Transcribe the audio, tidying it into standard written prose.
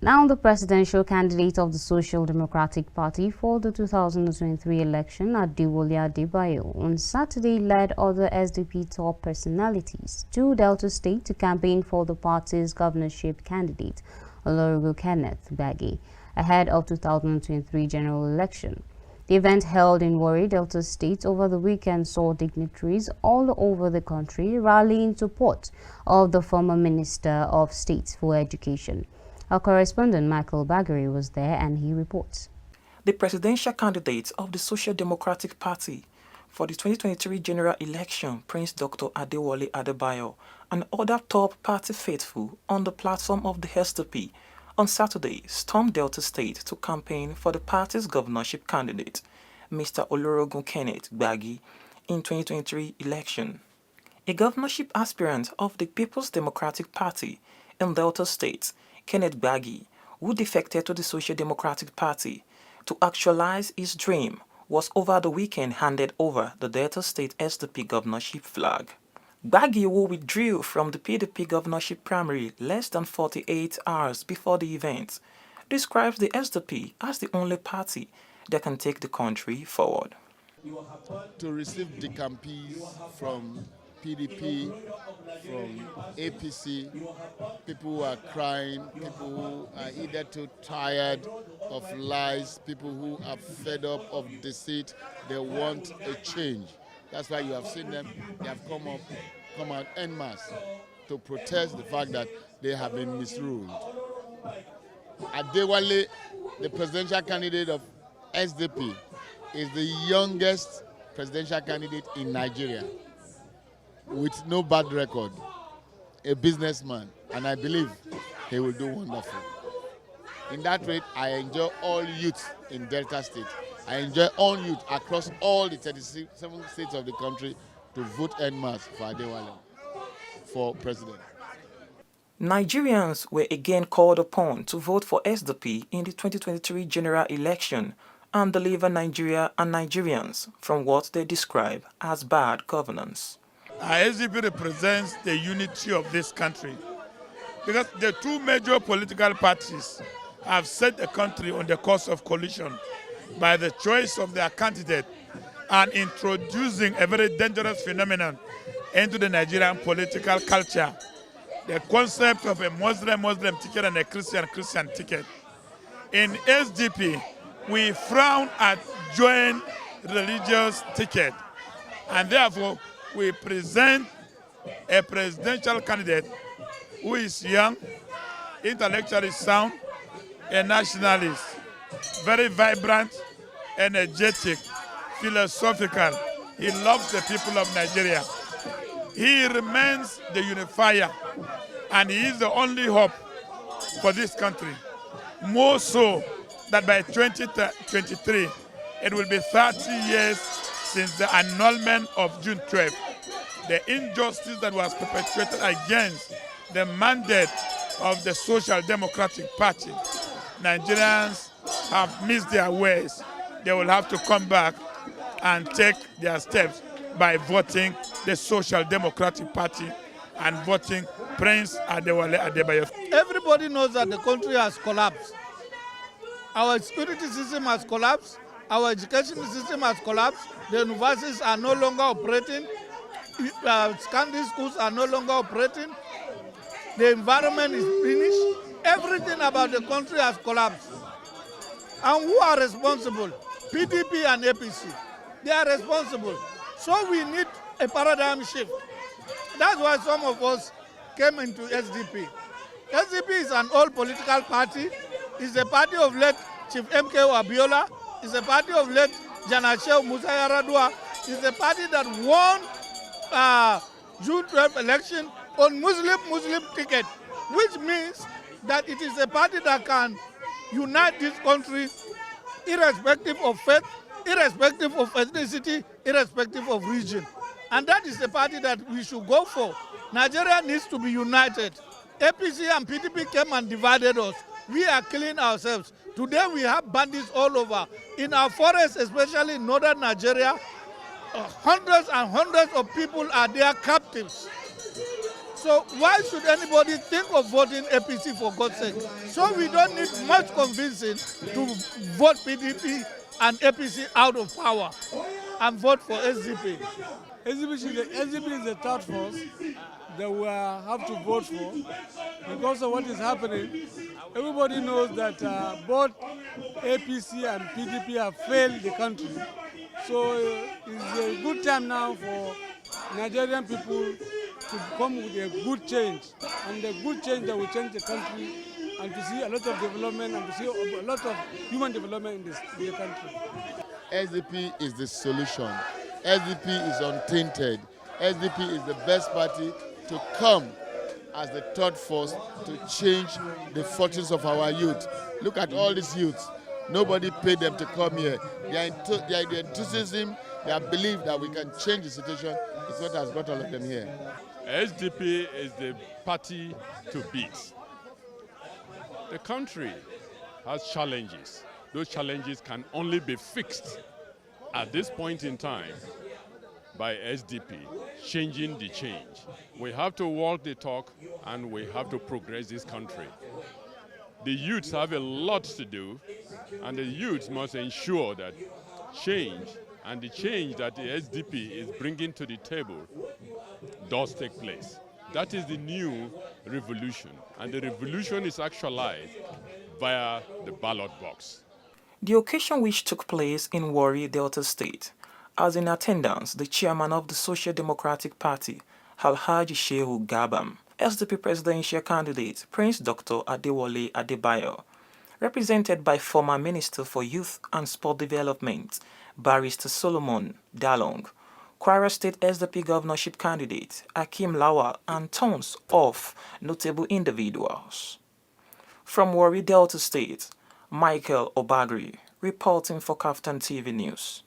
Now, the presidential candidate of the Social Democratic Party for the 2023 election, Adebayo, on Saturday led other SDP top personalities to Delta State to campaign for the party's governorship candidate, Kenneth, Gbagi, ahead of 2023 general election. The event held in Warri, Delta State over the weekend saw dignitaries all over the country rally in support of the former Minister of State for Education. Our correspondent Michael Gbagi was there and he reports. The presidential candidate of the Social Democratic Party for the 2023 general election, Prince Dr. Adebayo, and other top party faithful on the platform of the SDP, on Saturday stormed Delta State to campaign for the party's governorship candidate, Mr. Kenneth, Gbagi, in 2023 election. A governorship aspirant of the People's Democratic Party in Delta State, Kenneth Gbagi, who defected to the Social Democratic Party to actualize his dream, was over the weekend handed over the Delta State SDP governorship flag. Gbagi, who withdrew from the PDP governorship primary less than 48 hours before the event, describes the SDP as the only party that can take the country forward. To receive decampees from PDP, from APC, people who are crying, people who are either too tired of lies, people who are fed up of deceit, they want a change. That's why you have seen them, they have come out en masse to protest the fact that they have been misruled. Adewale, the presidential candidate of SDP, is the youngest presidential candidate in Nigeria with no bad record, a businessman, and I believe he will do wonderful. In that rate, I enjoy all youth in Delta State. I enjoy all youth across all the 37 states of the country to vote en masse for Adewale for president. Nigerians were again called upon to vote for SDP in the 2023 general election and deliver Nigeria and Nigerians from what they describe as bad governance. SDP represents the unity of this country because the two major political parties have set the country on the course of collision by the choice of their candidate and introducing a very dangerous phenomenon into the Nigerian political culture, the concept of a Muslim ticket and a Christian ticket. In SDP, we frown at joint religious ticket, and therefore we present a presidential candidate who is young, intellectually sound, a nationalist, very vibrant, energetic, philosophical. He loves the people of Nigeria. He remains the unifier, and he is the only hope for this country. More so that by 2023, it will be 30 years since the annulment of June 12th. The injustice that was perpetrated against the mandate of the Social Democratic Party. Nigerians have missed their ways. They will have to come back and take their steps by voting the Social Democratic Party and voting Prince Adebayo. Everybody knows that the country has collapsed. Our security system has collapsed. Our education system has collapsed. The universities are no longer operating. Secondary schools are no longer operating. The environment is finished. Everything about the country has collapsed. And who are responsible? PDP and APC. They are responsible. So we need a paradigm shift. That's why some of us came into SDP. SDP is an old political party. It's a party of late Chief M.K. Abiola. It's a party of late Janashew Musa Yaradua. It's a party that won June 12 election on Muslim ticket, which means that it is a party that can unite this country irrespective of faith, irrespective of ethnicity, irrespective of region. And that is the party that we should go for. Nigeria needs to be united. APC and PDP came and divided us. We are killing ourselves. Today we have bandits all over. In our forests, especially in northern Nigeria, hundreds and hundreds of people are there captives. So why should anybody think of voting APC for God's sake? So we don't need much convincing to vote PDP and APC out of power and vote for SDP. SDP is the third force that we have to vote for because of what is happening. Everybody knows that both APC and PDP have failed the country. So it's a good time now for Nigerian people to come with a good change, and a good change that will change the country and to see a lot of development and to see a lot of human development in the country. SDP is the solution. SDP is untainted. SDP is the best party to come as the third force to change the fortunes of our youth. Look at all these youths. Nobody paid them to come here. Their enthusiasm, their belief that we can change the situation is what has brought all of them here. SDP is the party to beat. The country has challenges. Those challenges can only be fixed at this point in time by SDP, changing the change. We have to walk the talk and we have to progress this country. The youths have a lot to do, and the youths must ensure that change and the change that the SDP is bringing to the table does take place. That is the new revolution, and the revolution is actualized via the ballot box. The occasion, which took place in Warri, Delta State, has in attendance the chairman of the Social Democratic Party, Alhaji Shehu Gabam, SDP presidential candidate Prince Dr. Adewale Adebayo, represented by former Minister for Youth and Sport Development, Barrister Solomon Dalong, Kwara State SDP governorship candidate Akim Lawal, and tons of notable individuals. From Warri, Delta State, Michael Obagri, reporting for KAFTAN TV News.